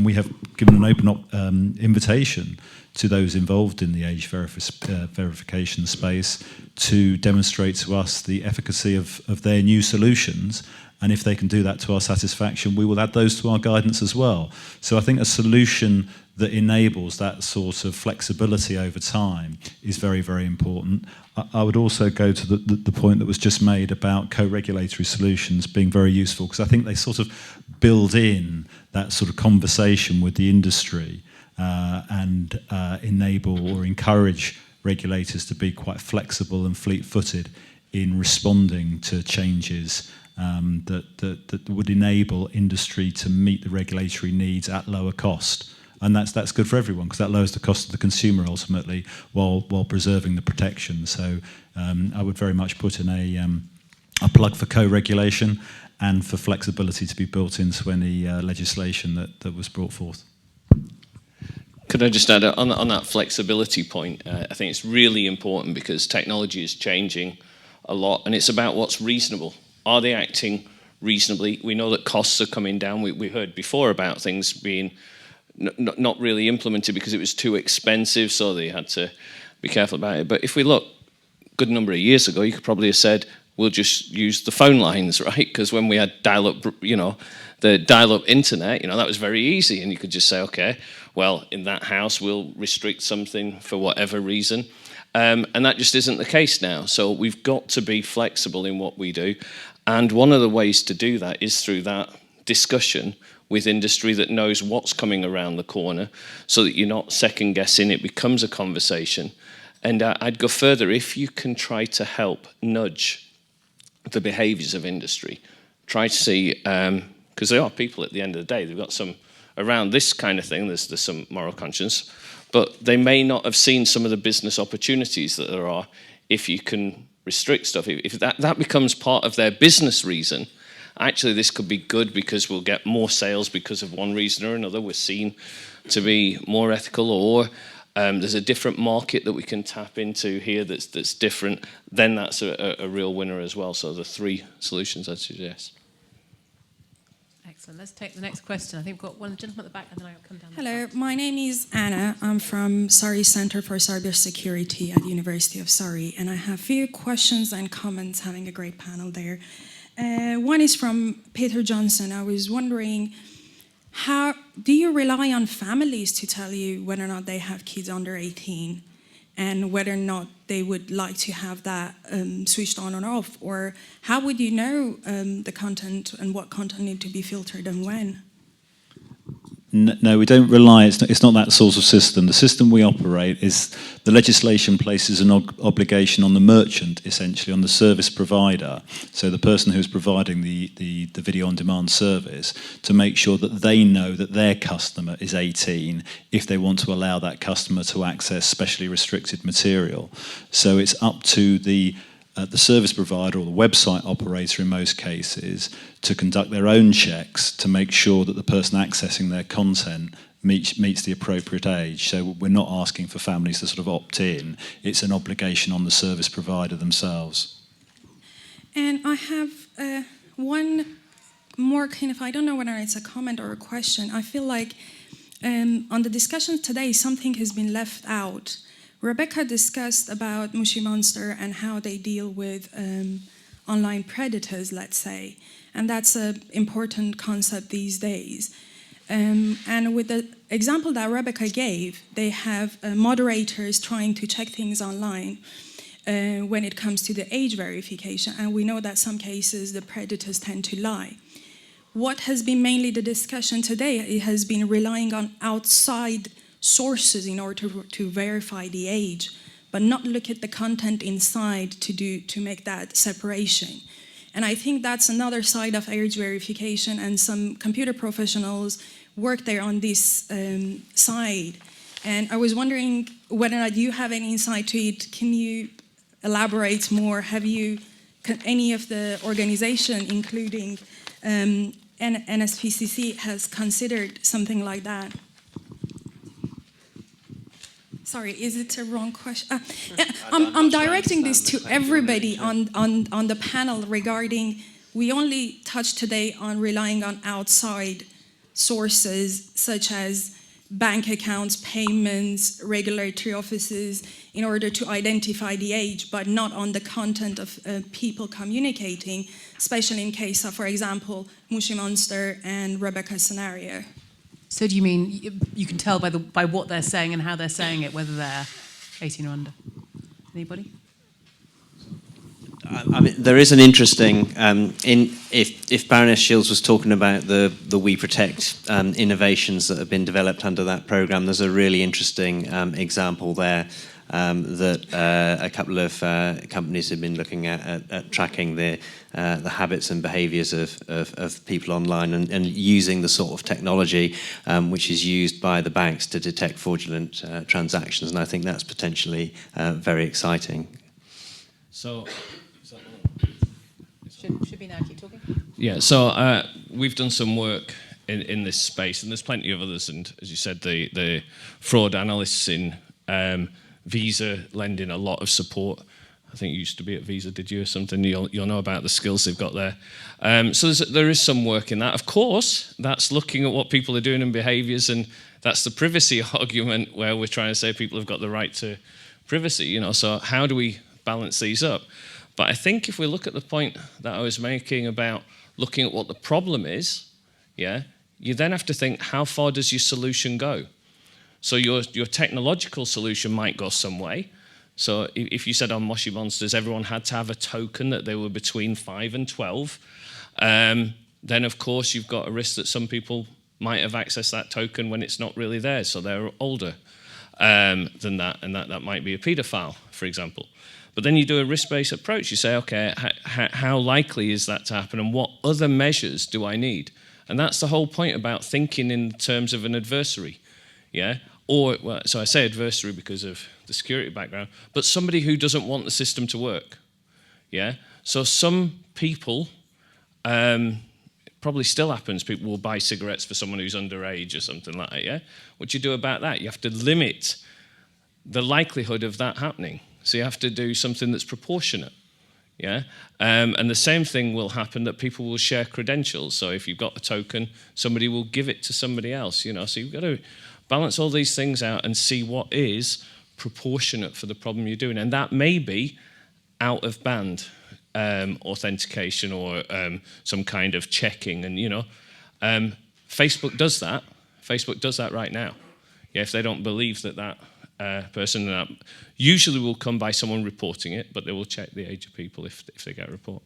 we have given an open invitation to those involved in the age verification space to demonstrate to us the efficacy of their new solutions. And if they can do that to our satisfaction, we will add those to our guidance as well. So I think a solution that enables that sort of flexibility over time is very, very important. I would also go to the point that was just made about co-regulatory solutions being very useful, because I think they sort of build in that sort of conversation with the industry and enable or encourage regulators to be quite flexible and fleet-footed in responding to changes that would enable industry to meet the regulatory needs at lower cost. And that's good for everyone, because that lowers the cost of the consumer ultimately, while preserving the protection. So I would very much put in a plug for co-regulation and for flexibility to be built into any legislation that was brought forth. Could I just add on that flexibility point? I think it's really important because technology is changing a lot, and it's about what's reasonable. Are they acting reasonably? We know that costs are coming down. We heard before about things being not really implemented because it was too expensive, so they had to be careful about it. But if we look a good number of years ago, you could probably have said, we'll just use the phone lines, right? Because when we had dial-up, the dial-up internet, that was very easy, and you could just say, okay, well, in that house, we'll restrict something for whatever reason. And that just isn't the case now. So we've got to be flexible in what we do. And one of the ways to do that is through that discussion with industry that knows what's coming around the corner, so that you're not second guessing, it becomes a conversation. And I'd go further, if you can try to help nudge the behaviours of industry, try to see, because they are people at the end of the day, they've got some, around this kind of thing, there's some moral conscience, but they may not have seen some of the business opportunities that there are if you can restrict stuff. If that becomes part of their business reason, actually this could be good because we'll get more sales because of one reason or another. We're seen to be more ethical, or there's a different market that we can tap into here that's different, then that's a real winner as well. So the three solutions I'd suggest. Excellent. Let's take the next question. I think we've got one gentleman at the back, and then I'll come down. Hello, my name is Anna. I'm from Surrey Centre for Cybersecurity at the University of Surrey, and I have a few questions and comments, having a great panel there. One is from Peter Johnson. I was wondering, how do you rely on families to tell you whether or not they have kids under 18 and whether or not they would like to have that switched on or off? Or how would you know the content and what content need to be filtered and when? No, we don't rely, it's not that sort of system. The system we operate is, the legislation places an obligation on the merchant, essentially, on the service provider, so the person who's providing the video on demand service, to make sure that they know that their customer is 18 if they want to allow that customer to access specially restricted material. So it's up to the service provider or the website operator in most cases to conduct their own checks to make sure that the person accessing their content meets the appropriate age. So we're not asking for families to sort of opt in. It's an obligation on the service provider themselves. And I have one more kind of, I don't know whether it's a comment or a question. I feel like on the discussion today, something has been left out. Rebecca discussed about Mushy Monster and how they deal with online predators, let's say. And that's an important concept these days. And with the example that Rebecca gave, they have moderators trying to check things online when it comes to the age verification. And we know that some cases the predators tend to lie. What has been mainly the discussion today, it has been relying on outside sources in order to verify the age, but not look at the content inside to make that separation. And I think that's another side of age verification, and some computer professionals work there on this side. And I was wondering whether or not you have any insight to it. Can you elaborate more? Have you, any of the organization, including NSPCC, has considered something like that? Sorry, is it a wrong question? I'm directing this to everybody on the panel regarding, we only touched today on relying on outside sources such as bank accounts, payments, regulatory offices in order to identify the age, but not on the content of people communicating, especially in case of, for example, Mushy Monster and Rebecca's scenario. So do you mean you can tell by what they're saying and how they're saying it, whether they're 18 or under? Anybody? I mean, there is an interesting, if Baroness Shields was talking about the We Protect innovations that have been developed under that programme, there's a really interesting example there that a couple of companies have been looking at tracking the habits and behaviours of people online and using the sort of technology which is used by the banks to detect fraudulent transactions, and I think that's potentially very exciting. So, should be now. Keep talking. yeah, so we've done some work in this space, and there's plenty of others. And as you said, the fraud analysts in Visa lend in a lot of support. I think you used to be at Visa, did you, or something? You'll know about the skills they've got there. So there is some work in that. Of course, that's looking at what people are doing and behaviours, and that's the privacy argument where we're trying to say people have got the right to privacy. You know, so how do we balance these up? But I think if we look at the point that I was making about looking at what the problem is, yeah, you then have to think, how far does your solution go? So your technological solution might go some way. So if you said on Mushy Monsters, everyone had to have a token that they were between 5 and 12, then of course you've got a risk that some people might have accessed that token when it's not really theirs, so they're older than that, and that might be a paedophile, for example. But then you do a risk-based approach. You say, okay, how likely is that to happen, and what other measures do I need? And that's the whole point about thinking in terms of an adversary, yeah? Or, well, so I say adversary because of the security background, but somebody who doesn't want the system to work, yeah? So some people, probably still happens, people will buy cigarettes for someone who's underage or something like that, yeah? What do you do about that? You have to limit the likelihood of that happening. So you have to do something that's proportionate, yeah? And the same thing will happen, that people will share credentials. So if you've got a token, somebody will give it to somebody else, you know? So you've got to balance all these things out and see what is proportionate for the problem you're doing. And that may be out-of-band authentication or some kind of checking. And, you know, Facebook does that. Facebook does that right now. Yeah, if they don't believe that person usually will come by someone reporting it, but they will check the age of people if they get a report.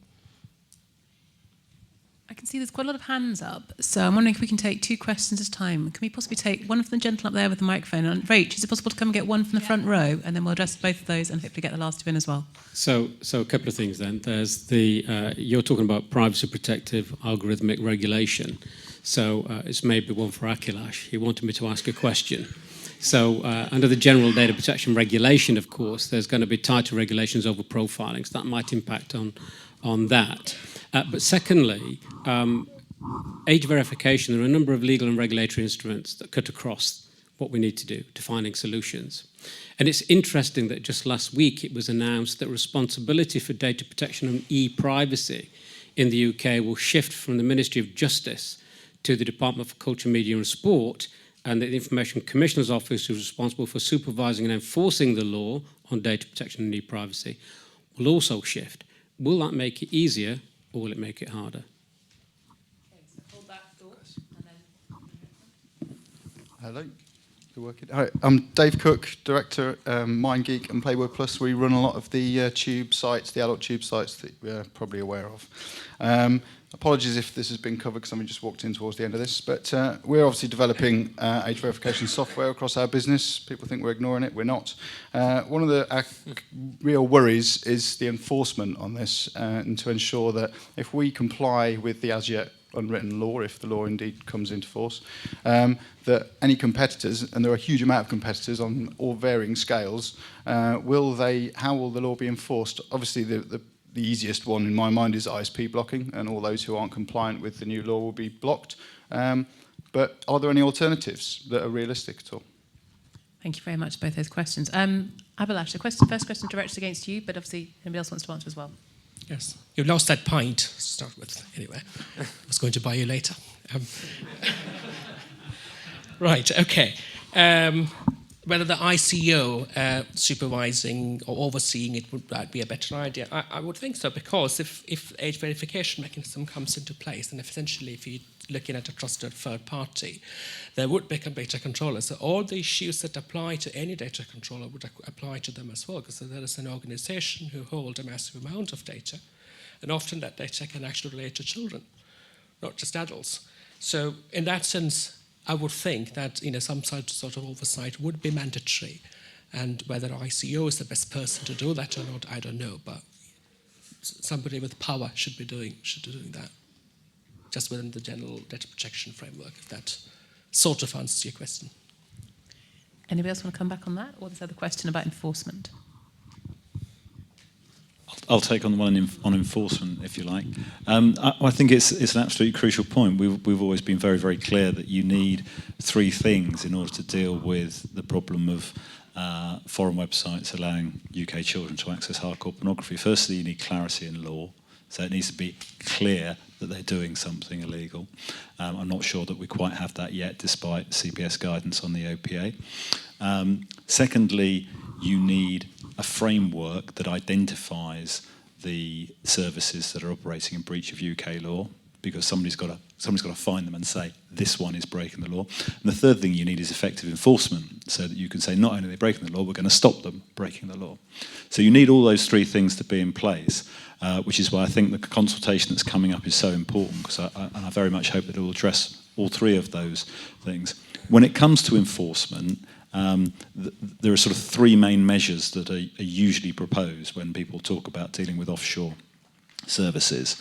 I can see there's quite a lot of hands up, so I'm wondering if we can take 2 questions at a time. Can we possibly take one from the gentleman up there with the microphone? And Rach, is it possible to come and get one from the front row, and then we'll address both of those and hopefully get the last 2 in as well? So a couple of things then. There's you're talking about privacy protective algorithmic regulation. So it's maybe one for Akhilesh. He wanted me to ask a question. So under the General Data Protection Regulation, of course, there's going to be tighter regulations over profiling, so that might impact on that. But secondly, age verification, there are a number of legal and regulatory instruments that cut across what we need to do to finding solutions. And it's interesting that just last week it was announced that responsibility for data protection and e-privacy in the UK will shift from the Ministry of Justice to the Department for Culture, Media and Sport, and that the Information Commissioner's Office, who's responsible for supervising and enforcing the law on data protection and e-privacy, will also shift. Will that make it easier, or will it make it harder? Hold that thought, and then... Hello. Hi, I'm Dave Cook, Director at MindGeek and Playboy Plus. We run a lot of the tube sites, the adult tube sites that we're probably aware of. Apologies if this has been covered because somebody just walked in towards the end of this, but we're obviously developing age verification software across our business. People think we're ignoring it, we're not. One of the real worries is the enforcement on this, and to ensure that if we comply with the as yet unwritten law, if the law indeed comes into force, that any competitors, and there are a huge amount of competitors on all varying scales, how will the law be enforced? Obviously, the easiest one in my mind is ISP blocking, and all those who aren't compliant with the new law will be blocked. But are there any alternatives that are realistic at all? Thank you very much for both those questions. Abhilash, the first question directed against you, but obviously anybody else wants to answer as well. Yes, you lost that pint to start with. Anyway, I was going to buy you later. Right, okay. Whether the ICO supervising or overseeing it would that be a better idea? I would think so, because if age verification mechanism comes into place, and essentially if you're looking at a trusted third party, there would become data controllers. So all the issues that apply to any data controller would apply to them as well, because there is an organization who hold a massive amount of data, and often that data can actually relate to children, not just adults. So in that sense, I would think that some sort of oversight would be mandatory, and whether ICO is the best person to do that or not, I don't know. But somebody with power should be doing that, just within the general data protection framework. If that sort of answers your question. Anybody else want to come back on that, or this other question about enforcement? I'll take on the one on enforcement, if you like. I think it's an absolutely crucial point. We've always been very, very clear that you need three things in order to deal with the problem of foreign websites allowing UK children to access hardcore pornography. Firstly, you need clarity in law. So it needs to be clear that they're doing something illegal. I'm not sure that we quite have that yet, despite CPS guidance on the OPA. Secondly, you need a framework that identifies the services that are operating in breach of UK law, because somebody's got to find them and say this one is breaking the law. And the third thing you need is effective enforcement, so that you can say not only are they breaking the law, we're going to stop them breaking the law. So you need all those three things to be in place, which is why I think the consultation that's coming up is so important, because I very much hope that it will address all three of those things. When it comes to enforcement, there are sort of three main measures that are usually proposed when people talk about dealing with offshore services.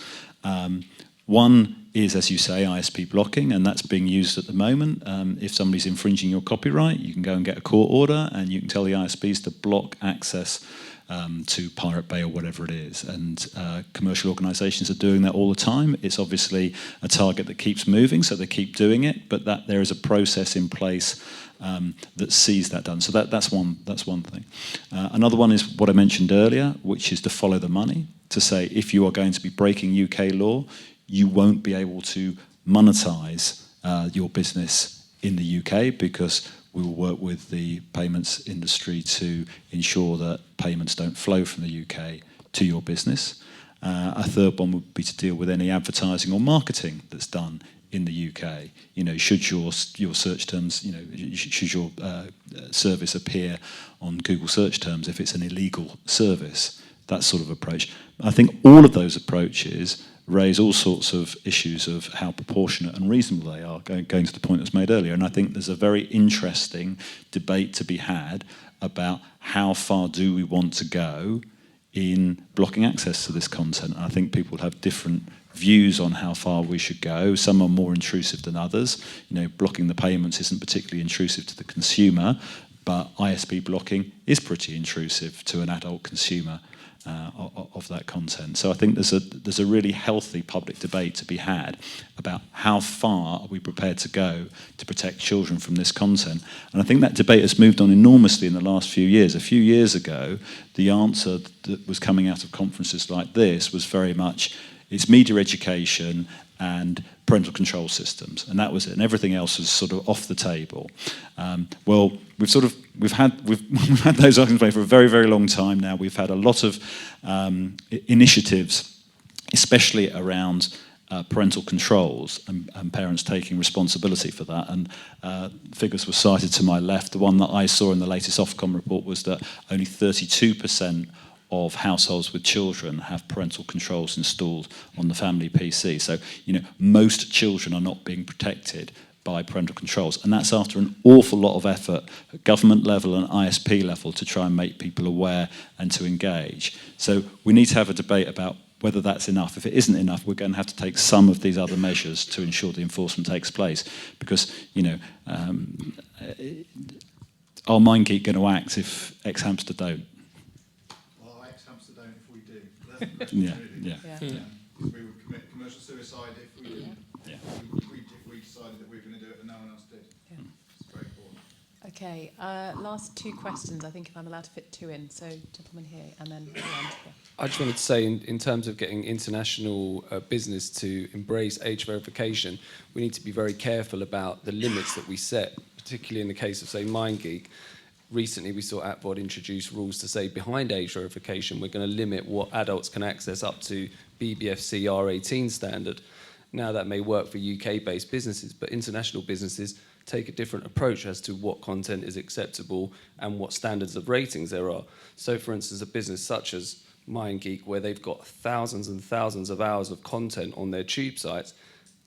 One is, as you say, ISP blocking, and that's being used at the moment. If somebody's infringing your copyright, you can go and get a court order, and you can tell the ISPs to block access to Pirate Bay or whatever it is. And commercial organisations are doing that all the time. It's obviously a target that keeps moving, so they keep doing it, but that there is a process in place that sees that done. So that's one thing. Another one is what I mentioned earlier, which is to follow the money, to say if you are going to be breaking UK law, you won't be able to monetize your business in the UK, because we will work with the payments industry to ensure that payments don't flow from the UK to your business. A third one would be to deal with any advertising or marketing that's done in the UK. Should your search terms, should your service appear on Google search terms if it's an illegal service, that sort of approach. I think all of those approaches raise all sorts of issues of how proportionate and reasonable they are, going to the point that was made earlier. And I think there's a very interesting debate to be had about how far do we want to go in blocking access to this content. And I think people have different views on how far we should go. Some are more intrusive than others. Blocking the payments isn't particularly intrusive to the consumer, but ISP blocking is pretty intrusive to an adult consumer of that content. So I think there's a really healthy public debate to be had about how far are we prepared to go to protect children from this content. And I think that debate has moved on enormously in the last few years. A few years ago, the answer that was coming out of conferences like this was very much, it's media education and parental control systems, and that was it. And everything else was sort of off the table. Well, we've had those items for a very, very long time now. We've had a lot of initiatives, especially around parental controls and parents taking responsibility for that. And figures were cited to my left. The one that I saw in the latest Ofcom report was that only 32% of households with children have parental controls installed on the family PC. So, most children are not being protected by parental controls. And that's after an awful lot of effort at government level and ISP level to try and make people aware and to engage. So we need to have a debate about whether that's enough. If it isn't enough, we're going to have to take some of these other measures to ensure the enforcement takes place. Because, are MindGeek going to act if ex-hamster don't? Well, ex-hamster don't if we do. Yeah. We would commit commercial suicide if we didn't. Yeah. If we decided that we were going to do it and no one else did. Yeah. It's very important. Okay, last two questions, I think, if I'm allowed to fit two in. So, gentleman here, and then around here. I just wanted to say, in terms of getting international business to embrace age verification, we need to be very careful about the limits that we set, particularly in the case of, say, MindGeek. Recently, we saw ATVOD introduce rules to say behind age verification, we're going to limit what adults can access up to BBFC R18 standard. Now, that may work for UK-based businesses, but international businesses take a different approach as to what content is acceptable and what standards of ratings there are. So, for instance, a business such as MindGeek, where they've got thousands and thousands of hours of content on their tube sites,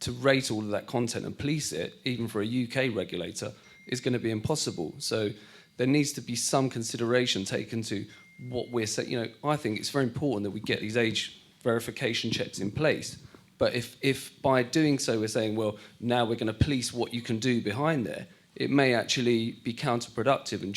to rate all of that content and police it, even for a UK regulator, is going to be impossible. So there needs to be some consideration taken to what we're saying. I think it's very important that we get these age verification checks in place. But if by doing so we're saying, well, now we're going to police what you can do behind there, it may actually be counterproductive and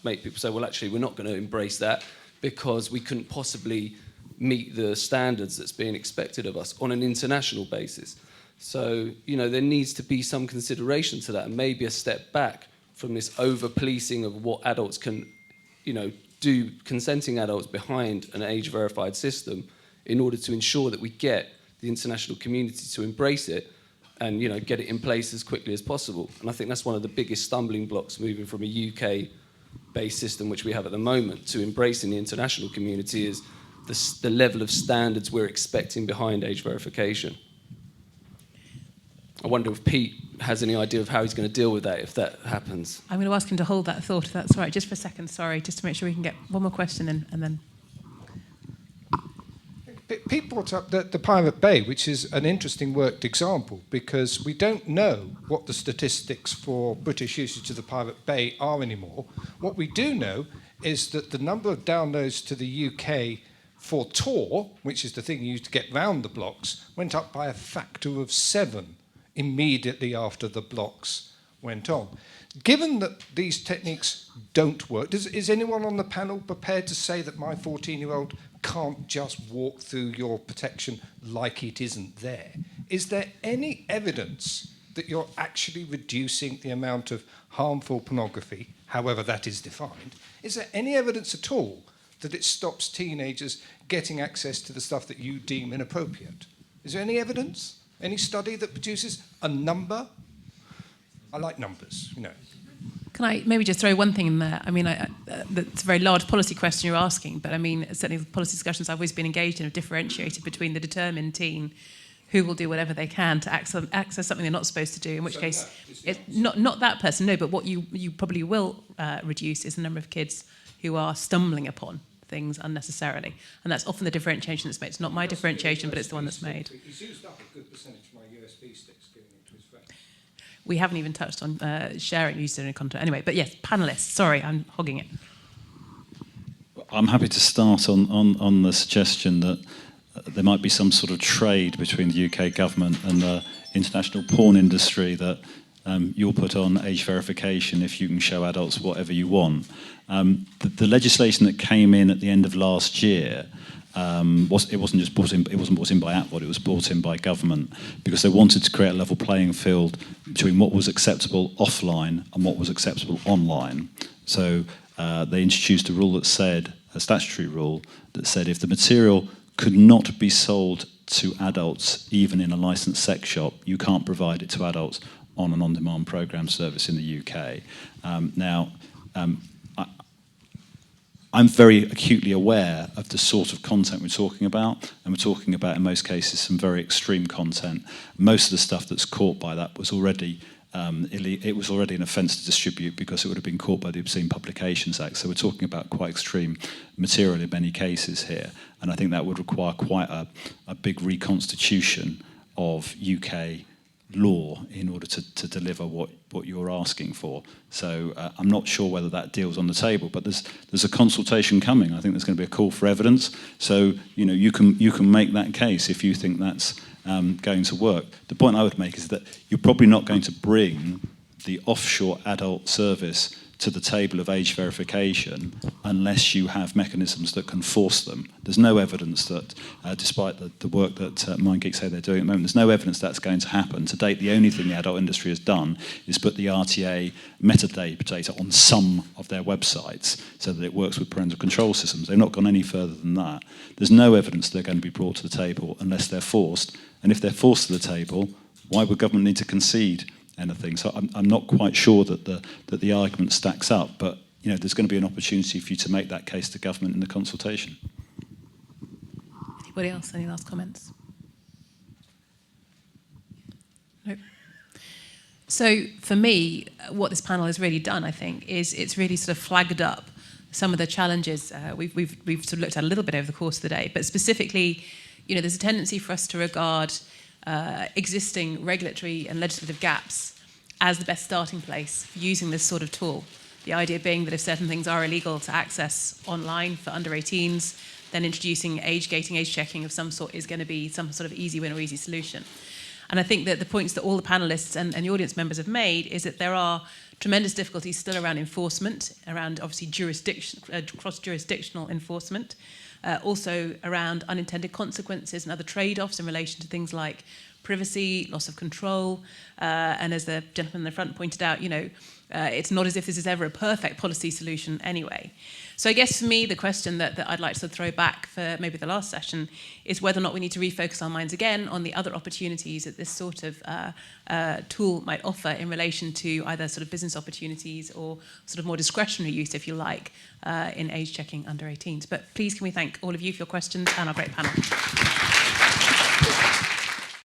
make people say, well, actually, we're not going to embrace that because we couldn't possibly meet the standards that's being expected of us on an international basis. So, there needs to be some consideration to that, and maybe a step back from this over-policing of what adults can, do, consenting adults behind an age-verified system, in order to ensure that we get the international community to embrace it and, get it in place as quickly as possible. And I think that's one of the biggest stumbling blocks moving from a UK-based system, which we have at the moment, to embracing the international community, is the level of standards we're expecting behind age verification. I wonder if Pete has any idea of how he's going to deal with that if that happens. I'm going to ask him to hold that thought, if that's all right, just for a second, sorry, just to make sure we can get one more question in, and then... Pete brought up the Pirate Bay, which is an interesting worked example, because we don't know what the statistics for British usage of the Pirate Bay are anymore. What we do know is that the number of downloads to the UK for Tor, which is the thing you use to get round the blocks, went up by a factor of 7 immediately after the blocks went on. Given that these techniques don't work, is anyone on the panel prepared to say that my 14-year-old can't just walk through your protection like it isn't there? Is there any evidence that you're actually reducing the amount of harmful pornography, however that is defined? Is there any evidence at all that it stops teenagers getting access to the stuff that you deem inappropriate? Is there any evidence? Any study that produces a number? I like numbers, Can I maybe just throw one thing in there? I mean, that's a very large policy question you're asking, but I mean, certainly the policy discussions I've always been engaged in have differentiated between the determined teen who will do whatever they can to access something they're not supposed to do, in which case, it's not that person, no, but what you probably will reduce is the number of kids who are stumbling upon things unnecessarily. And that's often the differentiation that's made. It's not my differentiation, but it's the one that's made. He's used up a good percentage of my USB sticks giving it to his friend. We haven't even touched on sharing user content. Anyway, but yes, panellists, sorry, I'm hogging it. I'm happy to start on the suggestion that there might be some sort of trade between the UK government and the international porn industry, that you'll put on age verification if you can show adults whatever you want. The legislation that came in at the end of last year wasn't brought in by ATVOD, it was brought in by government, because they wanted to create a level playing field between what was acceptable offline and what was acceptable online. So they introduced a rule that said, a statutory rule that said, if the material could not be sold to adults even in a licensed sex shop. You can't provide it to adults on an on-demand program service in the UK. I'm very acutely aware of the sort of content we're talking about, and we're talking about, in most cases, some very extreme content. Most of the stuff that's caught by that was already it was already an offence to distribute because it would have been caught by the Obscene Publications Act. So we're talking about quite extreme material in many cases here, and I think that would require quite a big reconstitution of UK law in order to deliver what you're asking for. So I'm not sure whether that deal's on the table, but there's a consultation coming. I think there's going to be a call for evidence. So you can make that case if you think that's going to work. The point I would make is that you're probably not going to bring the offshore adult service to the table of age verification unless you have mechanisms that can force them. There's no evidence that, despite the work that MindGeek say they're doing at the moment, there's no evidence that's going to happen. To date, the only thing the adult industry has done is put the RTA metadata on some of their websites so that it works with parental control systems. They've not gone any further than that. There's no evidence they're going to be brought to the table unless they're forced. And if they're forced to the table, why would government need to concede anything? So I'm not quite sure that the argument stacks up, but there's going to be an opportunity for you to make that case to government in the consultation. Anybody else? Any last comments? Nope. So for me, what this panel has really done, I think, is it's really sort of flagged up some of the challenges we've sort of looked at a little bit over the course of the day, but specifically, there's a tendency for us to regard existing regulatory and legislative gaps as the best starting place for using this sort of tool. The idea being that if certain things are illegal to access online for under 18s, then introducing age gating, age checking of some sort is going to be some sort of easy win or easy solution. And I think that the points that all the panellists and the audience members have made is that there are tremendous difficulties still around enforcement, around obviously cross-jurisdictional enforcement, also around unintended consequences and other trade-offs in relation to things like privacy, loss of control, and as the gentleman in the front pointed out, it's not as if this is ever a perfect policy solution anyway. So I guess for me, the question that I'd like to throw back for maybe the last session is whether or not we need to refocus our minds again on the other opportunities that this sort of tool might offer in relation to either sort of business opportunities or sort of more discretionary use, if you like, in age checking under 18s. But please can we thank all of you for your questions and our great panel.